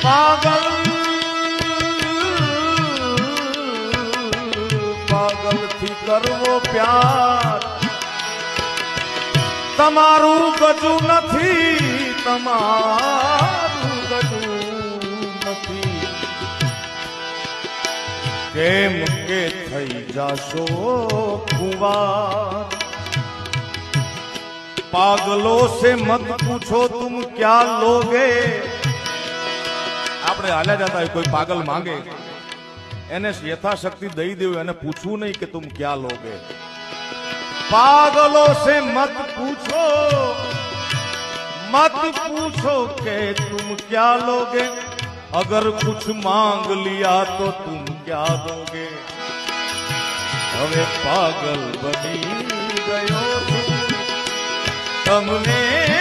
પાગલ પાગલ થી કરવો પ્યાર તમારું ગજું નથી તમારું ગજું નથી કેમ કે થઈ જાશો કુંવાર पागलों से मत पूछो तुम क्या लोगे આપણે હાલ્યા જતા હોય કોઈ પાગલ માંગે એને યથાશક્તિ દઈ દેવું એને પૂછવું નહીં કે तुम क्या लोगे पागलों से मत पूछो કે तुम क्या लोगे अगर कुछ मांग लिया तो तुम क्या दोगे હવે પાગલ બની ગયો છું તમને